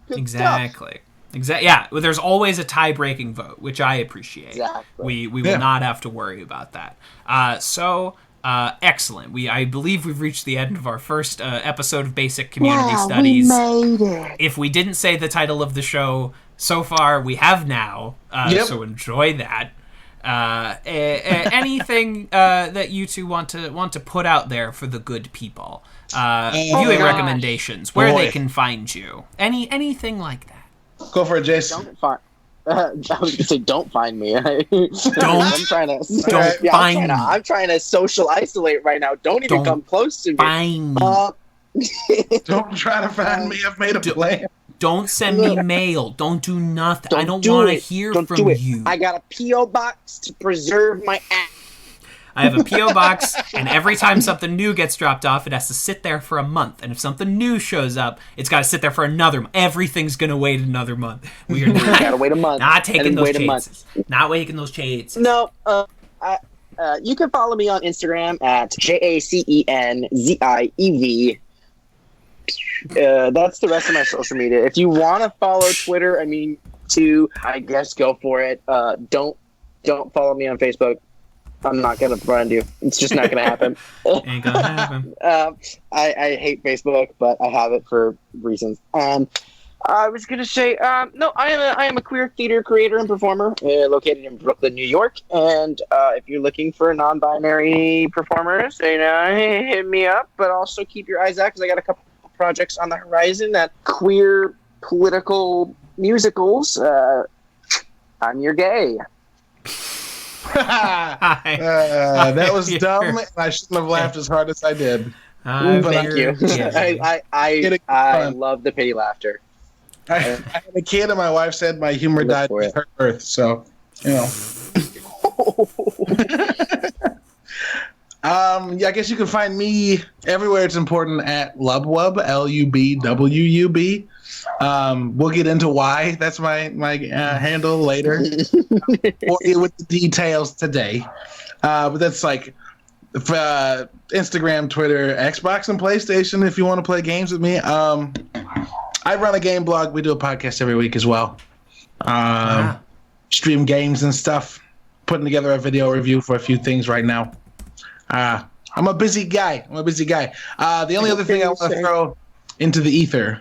Good stuff. Exactly. Yeah, well, there's always a tie-breaking vote, which I appreciate. Exactly. We will not have to worry about that. Excellent. I believe we've reached the end of our first episode of Basic Community Studies. We made it. If we didn't say the title of the show so far, we have now. Yep. So enjoy that. Anything that you two want to put out there for the good people? Viewing gosh. recommendations, where Boy. they can find you, anything like that. Go for it, Jace. Don't find. I was gonna say, don't find me. I'm trying to. Don't yeah, find me. I'm trying to social isolate right now. Don't even Don't come close to me. Find me. Don't try to find me. I've made a plan. Don't send me mail. Don't do nothing. I don't do want to it. hear Don't from do it. you. I got a PO box to preserve my ass. I have a P.O. box, and every time something new gets dropped off, it has to sit there for a month. And if something new shows up, it's got to sit there for another month. Everything's going to wait another month. We are Gotta wait a month. not and taking then those wait a month. chances. Not taking those chances. No, you can follow me on Instagram at JACENZIEV. That's the rest of my social media. If you want to follow Twitter, I guess go for it. Don't follow me on Facebook. I'm not gonna friend you. It's just not gonna happen. Ain't gonna happen. I hate Facebook, but I have it for reasons. I was gonna say, no, I am a queer theater creator and performer located in Brooklyn, New York. And if you're looking for non-binary performers, hit me up. But also keep your eyes out because I got a couple projects on the horizon that queer political musicals. I'm your gay. That was dumb. And I shouldn't have laughed as hard as I did. Thank you. Yeah. I love the pity laughter. I had a kid, and my wife said my humor Look died for with it. her birth. So, yeah, I guess you can find me everywhere it's important at Lubwub, LUBWUB. We'll get into why. That's my handle later. Or with the details today. But that's like Instagram, Twitter, Xbox, and PlayStation if you want to play games with me. I run a game blog. We do a podcast every week as well. Stream games and stuff. Putting together a video review for a few things right now. I'm a busy guy. The only other thing I want to throw into the ether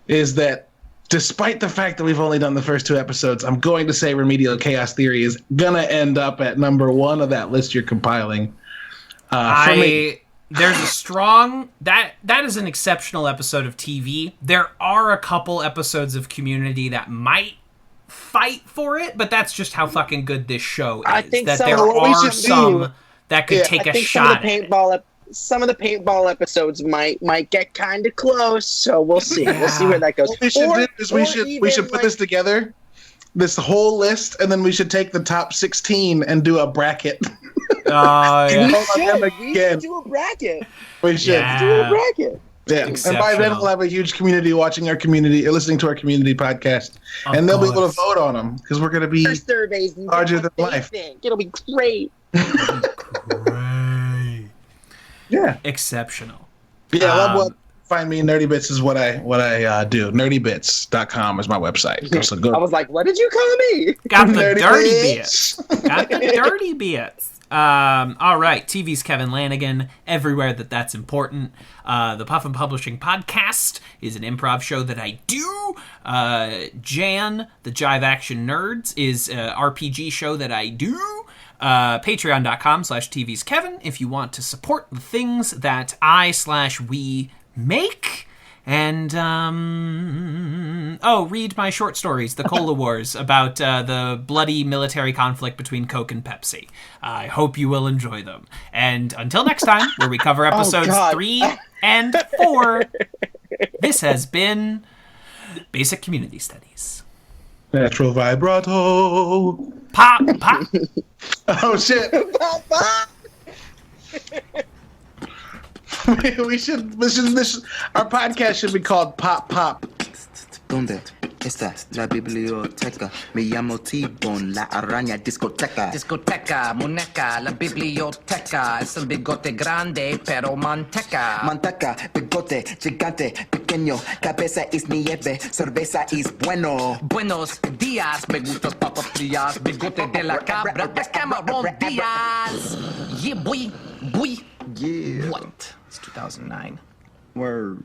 is that despite the fact that we've only done the first 2 episodes, I'm going to say Remedial Chaos Theory is going to end up at number 1 of that list you're compiling. There's a strong... That is an exceptional episode of TV. There are a couple episodes of Community that might fight for it, but that's just how fucking good this show is. I think that some there of what we are should some do- that could take a shot at it. Some of the paintball episodes might get kind of close, so we'll see. We'll see where that goes. What we should do is we should put this together, this whole list, and then we should take the top 16 and do a bracket. Yeah. We should do a bracket. We should Do a bracket. Yeah, and by then we'll have a huge community watching our community, or listening to our community podcast, and they'll be able to vote on them because we're going to be surveys larger than life. It'll be great. Yeah, exceptional. Yeah, love what find me. Nerdy Bits is what I do. Nerdybits.com is my website. So go. I was like, what did you call me? Got the dirty bits. Got the dirty bits. All right, TV's Kevin Lanigan, everywhere that's important. The Puffin Publishing Podcast is an improv show that I do. Jan, the Jive Action Nerds, is an RPG show that I do. Patreon.com/TV's Kevin if you want to support the things that I/we make. And, read my short stories, The Cola Wars, about the bloody military conflict between Coke and Pepsi. I hope you will enjoy them. And until next time, where we cover episodes 3 and 4, this has been Basic Community Studies. Natural vibrato. Pop, pop. Oh, shit. Pop, pop. Our podcast should be called Pop Pop. ¿Dónde está la biblioteca? Me llamo T-Bone, la araña discoteca. Discoteca, muñeca, la biblioteca. Es el bigote grande, pero manteca. Manteca, bigote, gigante, pequeño. Cabeza es nieve, cerveza es bueno. Buenos días, me gustas papas frías. Bigote de la cabra, de Cameron Díaz. Yeah, boy. Yeah. What? It's 2009. Word.